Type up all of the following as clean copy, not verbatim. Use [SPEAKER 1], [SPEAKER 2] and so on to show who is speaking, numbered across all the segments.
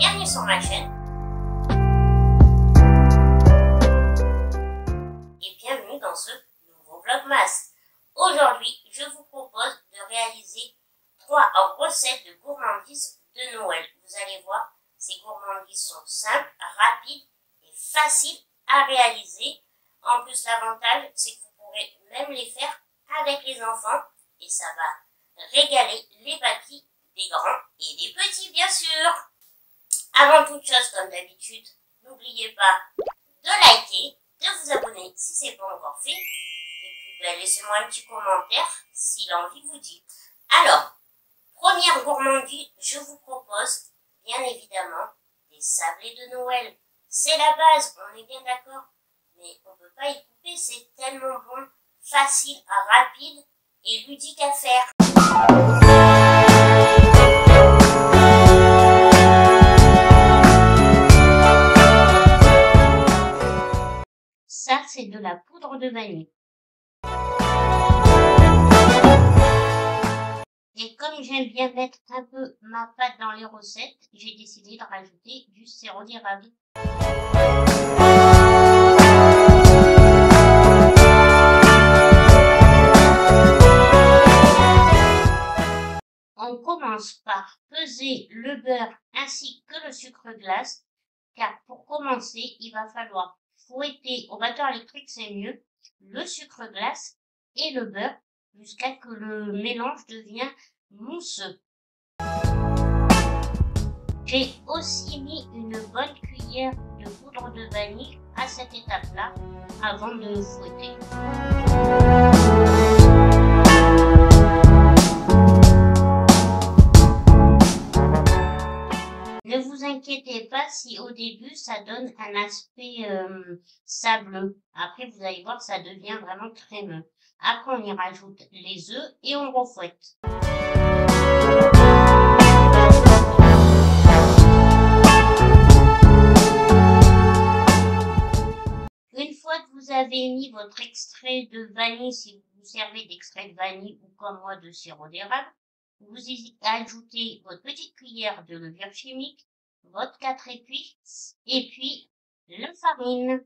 [SPEAKER 1] bienvenue sur ma chaîne et bienvenue dans ce nouveau vlogmas. Aujourd'hui, je vous propose de réaliser 3 recettes de gourmandises de Noël. Vous allez voir, ces gourmandises sont simples, rapides et faciles à réaliser. En plus, l'avantage, c'est que vous pourrez même les faire avec les enfants et ça va régaler les papis, des grands et des petits, bien sûr. Avant toute chose, comme d'habitude, n'oubliez pas de liker, de vous abonner si ce n'est pas encore fait. Et puis, laissez-moi un petit commentaire si l'envie vous dit. Alors, première gourmandise, je vous propose, bien évidemment, des sablés de Noël. C'est la base, on est bien d'accord. Mais on ne peut pas y couper, c'est tellement bon, facile, rapide et ludique à faire. Ça, c'est de la poudre de vanille. Et comme j'aime bien mettre un peu ma pâte dans les recettes, j'ai décidé de rajouter du sirop d'érable. On commence par peser le beurre ainsi que le sucre glace, car pour commencer, il va falloir fouetter au batteur électrique, c'est mieux, le sucre glace et le beurre jusqu'à que le mélange devienne mousseux. J'ai aussi mis une bonne cuillère de poudre de vanille à cette étape-là avant de fouetter. Ne vous inquiétez pas si au début ça donne un aspect sableux. Après vous allez voir, ça devient vraiment crémeux. Après on y rajoute les œufs et on refouette. Une fois que vous avez mis votre extrait de vanille, si vous vous servez d'extrait de vanille ou comme moi de sirop d'érable, vous y ajoutez votre petite cuillère de levure chimique, votre 4 épices et puis la farine.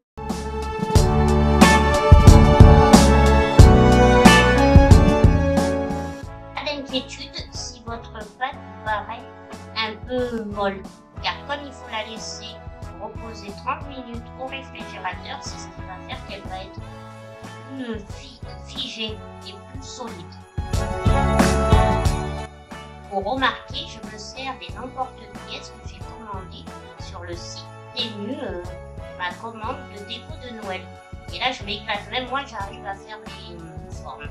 [SPEAKER 1] Pas d'inquiétude si votre pâte vous paraît un peu molle, car comme il faut la laisser reposer 30 minutes au réfrigérateur, c'est ce qui va faire qu'elle va être plus figée et plus solide. Pour remarquer, je me sers des emporte-pièces que j'ai commandées sur le site Temu, ma commande de dépôt de Noël. Et là, je m'éclate. Même moi, j'arrive à faire les formes.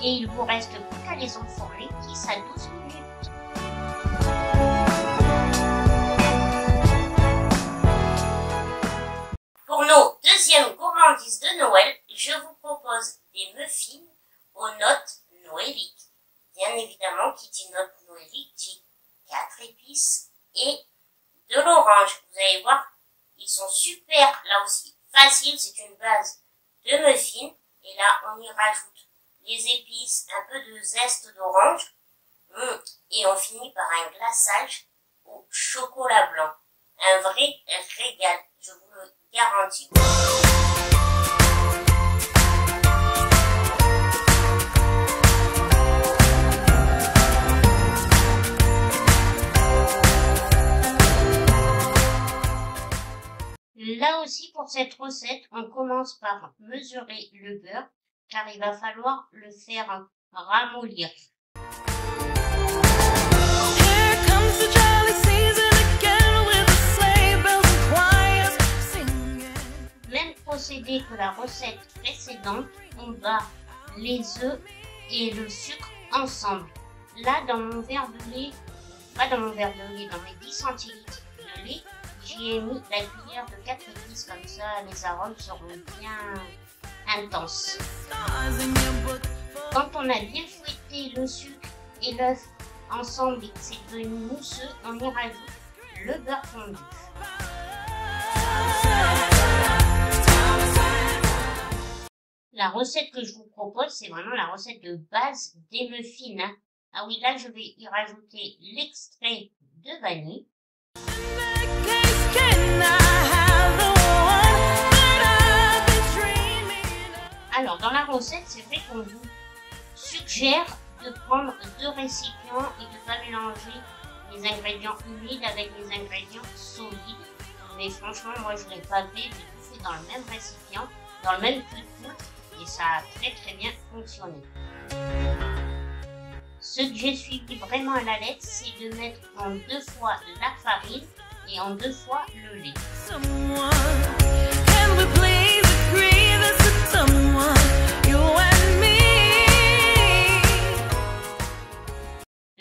[SPEAKER 1] Et il vous reste plus qu'à les enfourner 10 à 12 minutes. Pour nos deuxièmes gourmandises de Noël, je vous propose des muffins aux notes noéliques. Bien évidemment, qui dit note noélique dit 4 épices et de l'orange. Vous allez voir, ils sont super, là aussi, faciles. C'est une base de muffins. Et là, on y rajoute les épices, un peu de zeste d'orange. Et on finit par un glaçage au chocolat blanc. Un vrai régal, je vous le garantis. Là aussi, pour cette recette, on commence par mesurer le beurre, car il va falloir le faire ramollir. Même procédé que la recette précédente, on bat les œufs et le sucre ensemble. Là, dans mon verre de lait, pas dans mon verre de lait, dans mes 10 centilitres de lait, j'y ai mis la cuillère de 4 épices, comme ça les arômes seront bien intenses. Quand on a bien fouetté le sucre et l'œuf ensemble et que c'est devenu mousseux, on y rajoute le beurre fondu. La recette que je vous propose, c'est vraiment la recette de base des muffins. Ah oui, là, je vais y rajouter l'extrait de vanille. Alors, dans la recette, c'est vrai qu'on vous suggère de prendre 2 récipients et de ne pas mélanger les ingrédients humides avec les ingrédients solides. Mais franchement, moi, je ne l'ai pas fait. J'ai tout fait dans le même récipient, dans le même cuve, et ça a très bien fonctionné. Ce que j'ai suivi vraiment à la lettre, c'est de mettre en 2 fois la farine et en 2 fois le lait.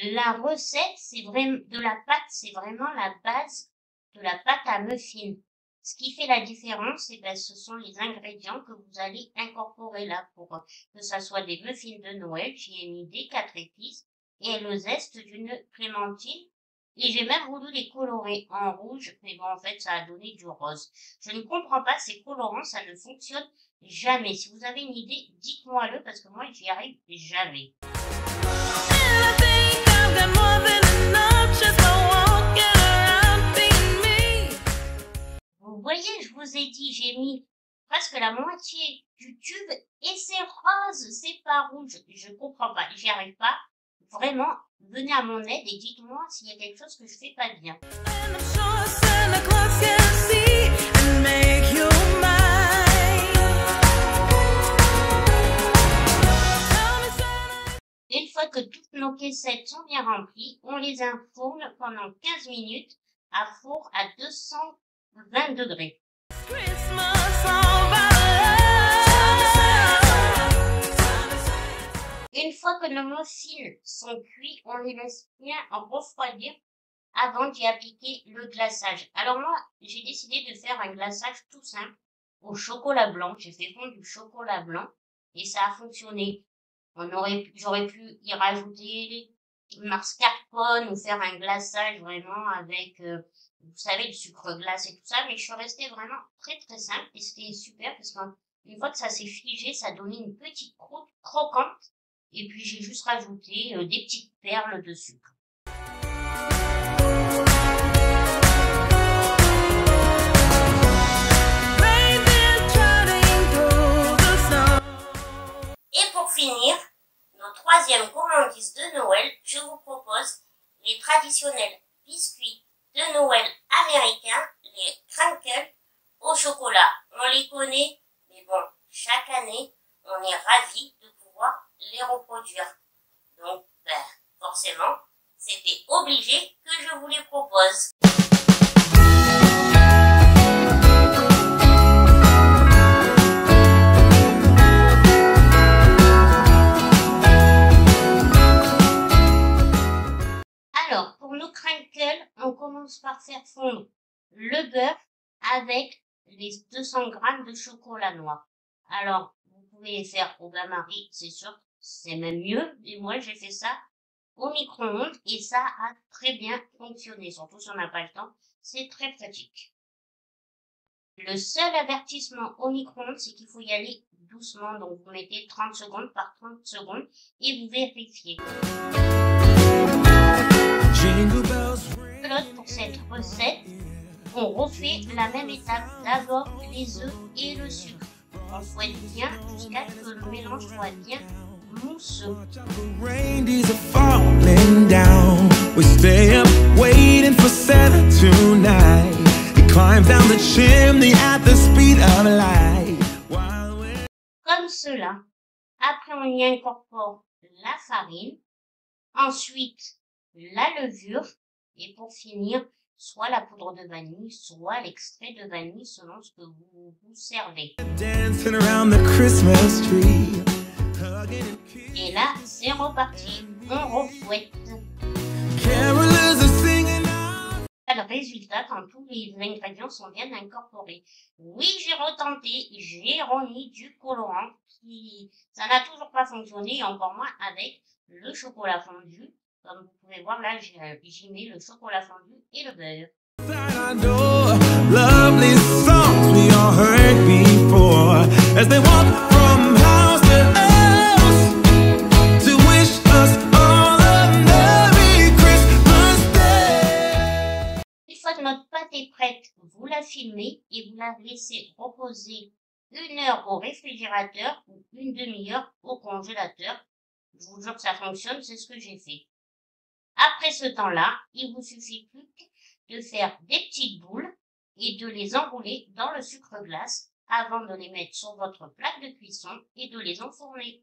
[SPEAKER 1] La recette, c'est vraiment de la pâte, c'est vraiment la base de la pâte à muffins. Ce qui fait la différence, ce sont les ingrédients que vous allez incorporer là pour que ça soit des muffins de Noël. J'y ai mis des 4 épices et le zeste d'une clémentine. Et j'ai même voulu les colorer en rouge, mais bon, en fait, ça a donné du rose. Je ne comprends pas ces colorants, ça ne fonctionne jamais. Si vous avez une idée, dites-moi-le, parce que moi, j'y arrive jamais. Vous voyez, je vous ai dit, j'ai mis presque la moitié du tube et c'est rose, c'est pas rouge. Je comprends pas, j'y arrive pas. Vraiment, venez à mon aide et dites-moi s'il y a quelque chose que je fais pas bien. Une fois que toutes nos caissettes sont bien remplies, on les enfourne pendant 15 minutes à four à 220 degrés. Une fois que nos muffins sont cuits, on les laisse bien refroidir avant d'y appliquer le glaçage. Alors moi, j'ai décidé de faire un glaçage tout simple au chocolat blanc. J'ai fait fondre du chocolat blanc et ça a fonctionné. J'aurais pu y rajouter mascarpone ou faire un glaçage vraiment avec, vous savez, du sucre glace et tout ça, mais je suis restée vraiment très simple et c'était super parce qu'une fois que ça s'est figé, ça donnait une petite croûte croquante et puis j'ai juste rajouté des petites perles de sucre. Et pour finir, nos 3e gourmandises de Noël, je vous propose les traditionnels biscuits de Noël américains, les Crinkles au chocolat. On les connaît, mais bon, chaque année, on est ravis de pouvoir les reproduire. Donc, forcément, c'était obligé que je vous les propose. Alors, pour nos crinkles, on commence par faire fondre le beurre avec les 200 g de chocolat noir. Alors, vous pouvez les faire au bain-marie, c'est sûr, c'est même mieux. Et moi, j'ai fait ça au micro-ondes et ça a très bien fonctionné. Surtout si on n'a pas le temps, c'est très pratique. Le seul avertissement au micro-ondes, c'est qu'il faut y aller doucement. Donc, vous mettez 30 secondes par 30 secondes et vous vérifiez. Pour cette recette, on refait la même étape. D'abord les œufs et le sucre. On fouette bien jusqu'à ce que le mélange soit bien mousseux. Comme cela. Après, on y incorpore la farine. Ensuite, la levure. Et pour finir, soit la poudre de vanille, soit l'extrait de vanille selon ce que vous servez. Et là, c'est reparti, on refouette. Le résultat, quand tous les ingrédients sont bien incorporés. Oui, j'ai retenté, j'ai remis du colorant, ça n'a toujours pas fonctionné, et encore moins avec le chocolat fondu. Comme vous pouvez voir, là, j'y mets le chocolat fondu et le beurre. est prête, vous la filmez et vous la laissez reposer 1 heure au réfrigérateur ou une demi-heure au congélateur. Je vous jure que ça fonctionne, c'est ce que j'ai fait. Après ce temps-là, il vous suffit plus de faire des petites boules et de les enrouler dans le sucre glace avant de les mettre sur votre plaque de cuisson et de les enfourner.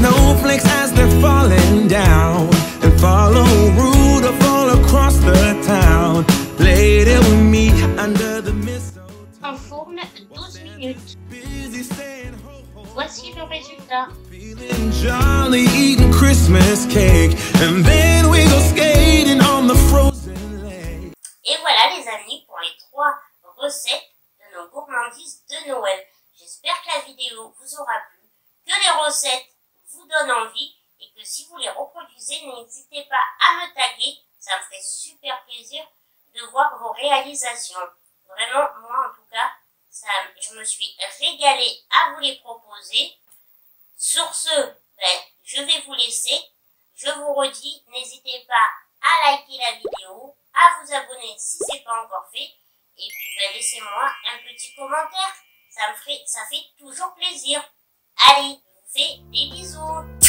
[SPEAKER 2] Snowflakes as they're falling down, and follow Rudolph all across the town. Play it with me under the mistletoe.
[SPEAKER 1] Enfourne 12 minutes. Voici le résultat.
[SPEAKER 2] Feeling jolly, eating Christmas cake, and then we go skating on the frozen lake.
[SPEAKER 1] Et voilà les amis pour les 3 recettes de nos gourmandises de Noël. J'espère que la vidéo vous aura plu, que les recettes vous donnent envie et que si vous les reproduisez, n'hésitez pas à me taguer. Ça me ferait super plaisir de voir vos réalisations. Vraiment, moi en tout cas, je me suis régalée à vous les proposer. Sur ce, je vais vous laisser. Je vous redis, n'hésitez pas à liker la vidéo, à vous abonner si ce n'est pas encore fait. Et puis laissez-moi un petit commentaire. Ça fait toujours plaisir. Allez, je vous fais des bisous.